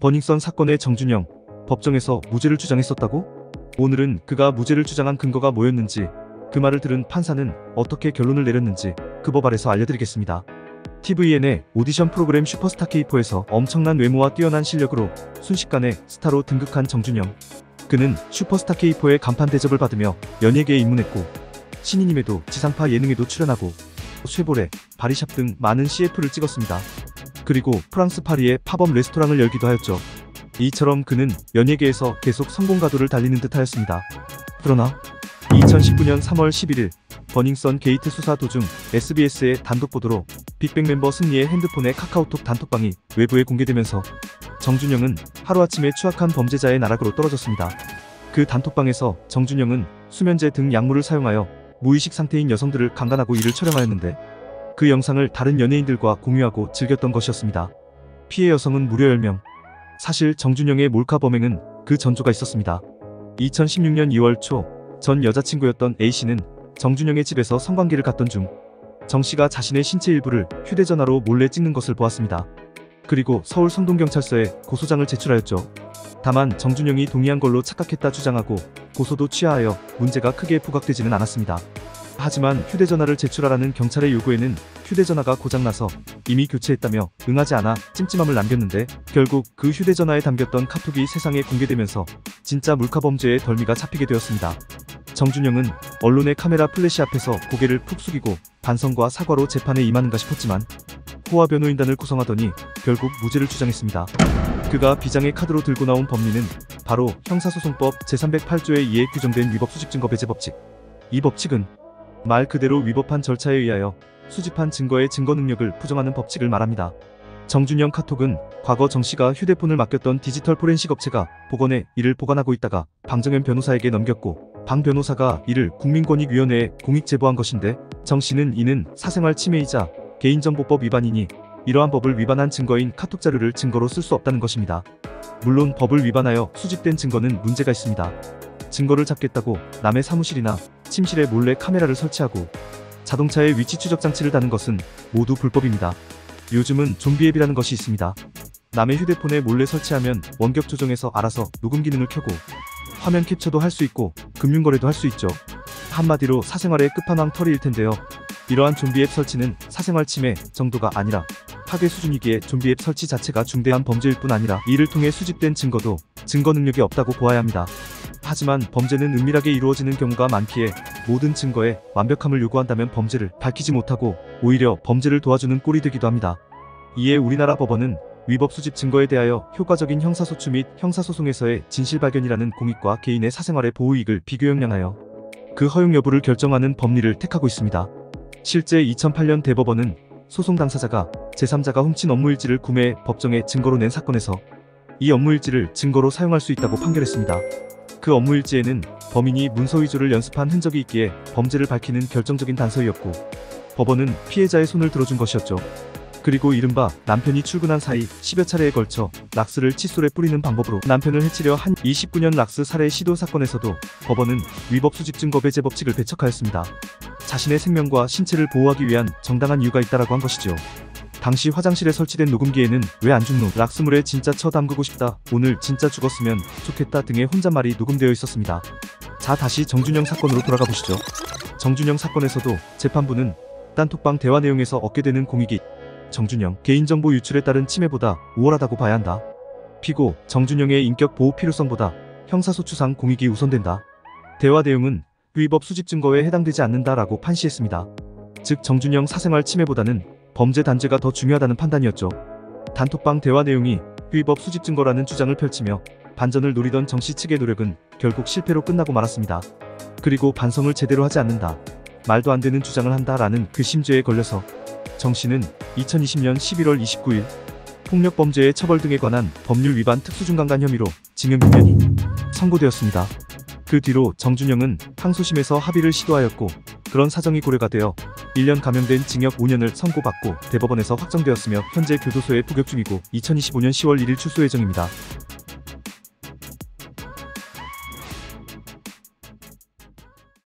버닝썬 사건의 정준영, 법정에서 무죄를 주장했었다고? 오늘은 그가 무죄를 주장한 근거가 뭐였는지, 그 말을 들은 판사는 어떻게 결론을 내렸는지 그 법 아래서 알려드리겠습니다. tvN의 오디션 프로그램 슈퍼스타 K4에서 엄청난 외모와 뛰어난 실력으로 순식간에 스타로 등극한 정준영. 그는 슈퍼스타 K4의 간판 대접을 받으며 연예계에 입문했고, 신인임에도 지상파 예능에도 출연하고 쉐보레, 바리샵 등 많은 CF를 찍었습니다. 그리고 프랑스 파리에 팝업 레스토랑을 열기도 하였죠. 이처럼 그는 연예계에서 계속 성공 가도를 달리는 듯 하였습니다. 그러나 2019년 3월 11일 버닝썬 게이트 수사 도중 SBS의 단독 보도로 빅뱅 멤버 승리의 핸드폰의 카카오톡 단톡방이 외부에 공개되면서 정준영은 하루아침에 추악한 범죄자의 나락으로 떨어졌습니다. 그 단톡방에서 정준영은 수면제 등 약물을 사용하여 무의식 상태인 여성들을 강간하고 이를 촬영하였는데, 그 영상을 다른 연예인들과 공유하고 즐겼던 것이었습니다. 피해 여성은 무려 10명. 사실 정준영의 몰카 범행은 그 전조가 있었습니다. 2016년 2월 초 전 여자친구였던 A씨는 정준영의 집에서 성관계를 갖던 중 정씨가 자신의 신체 일부를 휴대전화로 몰래 찍는 것을 보았습니다. 그리고 서울 성동경찰서에 고소장을 제출하였죠. 다만 정준영이 동의한 걸로 착각했다 주장하고 고소도 취하하여 문제가 크게 부각되지는 않았습니다. 하지만 휴대전화를 제출하라는 경찰의 요구에는 휴대전화가 고장나서 이미 교체했다며 응하지 않아 찜찜함을 남겼는데, 결국 그 휴대전화에 담겼던 카톡이 세상에 공개되면서 진짜 몰카범죄의 덜미가 잡히게 되었습니다. 정준영은 언론의 카메라 플래시 앞에서 고개를 푹 숙이고 반성과 사과로 재판에 임하는가 싶었지만 호화 변호인단을 구성하더니 결국 무죄를 주장했습니다. 그가 비장의 카드로 들고 나온 법리는 바로 형사소송법 제308조에 의해 규정된 위법 수집증거 배제 법칙. 이 법칙은 말 그대로 위법한 절차에 의하여 수집한 증거의 증거 능력을 부정하는 법칙을 말합니다. 정준영 카톡은 과거 정씨가 휴대폰을 맡겼던 디지털 포렌식 업체가 복원해 이를 보관하고 있다가 방정현 변호사에게 넘겼고, 방 변호사가 이를 국민권익위원회에 공익 제보한 것인데, 정씨는 이는 사생활 침해이자 개인정보법 위반이니 이러한 법을 위반한 증거인 카톡 자료를 증거로 쓸 수 없다는 것입니다. 물론 법을 위반하여 수집된 증거는 문제가 있습니다. 증거를 잡겠다고 남의 사무실이나 침실에 몰래 카메라를 설치하고 자동차의 위치 추적 장치를 다는 것은 모두 불법입니다. 요즘은 좀비 앱이라는 것이 있습니다. 남의 휴대폰에 몰래 설치하면 원격 조정해서 알아서 녹음 기능을 켜고 화면 캡처도 할 수 있고 금융거래도 할 수 있죠. 한마디로 사생활의 끝판왕 털이일 텐데요. 이러한 좀비 앱 설치는 사생활 침해 정도가 아니라 파괴 수준이기에 좀비 앱 설치 자체가 중대한 범죄일 뿐 아니라 이를 통해 수집된 증거도 증거 능력이 없다고 보아야 합니다. 하지만 범죄는 은밀하게 이루어지는 경우가 많기에 모든 증거에 완벽함을 요구한다면 범죄를 밝히지 못하고 오히려 범죄를 도와주는 꼴이 되기도 합니다. 이에 우리나라 법원은 위법 수집 증거에 대하여 효과적인 형사소추 및 형사소송에서의 진실발견이라는 공익과 개인의 사생활의 보호이익을 비교역량하여 그 허용 여부를 결정하는 법리를 택하고 있습니다. 실제 2008년 대법원은 소송 당사자가 제3자가 훔친 업무일지를 구매해 법정에 증거로 낸 사건에서 이 업무일지를 증거로 사용할 수 있다고 판결했습니다. 그 업무일지에는 범인이 문서 위조를 연습한 흔적이 있기에 범죄를 밝히는 결정적인 단서이었고, 법원은 피해자의 손을 들어준 것이었죠. 그리고 이른바 남편이 출근한 사이 10여 차례에 걸쳐 락스를 칫솔에 뿌리는 방법으로 남편을 해치려 한 29년 락스 살해 시도 사건에서도 법원은 위법 수집 증거 배제 법칙을 배척하였습니다. 자신의 생명과 신체를 보호하기 위한 정당한 이유가 있다라고 한 것이죠. 당시 화장실에 설치된 녹음기에는 왜 안 죽노, 락스물에 진짜 쳐담그고 싶다, 오늘 진짜 죽었으면 좋겠다 등의 혼잣말이 녹음되어 있었습니다. 자, 다시 정준영 사건으로 돌아가 보시죠. 정준영 사건에서도 재판부는 단톡방 대화 내용에서 얻게 되는 공익이 정준영 개인정보 유출에 따른 침해보다 우월하다고 봐야 한다. 피고 정준영의 인격 보호 필요성보다 형사소추상 공익이 우선된다. 대화 내용은 위법 수집 증거에 해당되지 않는다라고 판시했습니다. 즉 정준영 사생활 침해보다는 범죄 단죄가 더 중요하다는 판단이었죠. 단톡방 대화 내용이 위법 수집 증거라는 주장을 펼치며 반전을 노리던 정씨 측의 노력은 결국 실패로 끝나고 말았습니다. 그리고 반성을 제대로 하지 않는다, 말도 안 되는 주장을 한다라는 그 심죄에 걸려서 정씨는 2020년 11월 29일 폭력범죄의 처벌 등에 관한 법률 위반 특수중간간 혐의로 징역 6년이 선고되었습니다. 그 뒤로 정준영은 항소심에서 합의를 시도하였고, 그런 사정이 고려가 되어 1년 감형된 징역 5년을 선고받고 대법원에서 확정되었으며 현재 교도소에 복역 중이고 2025년 10월 1일 출소 예정입니다.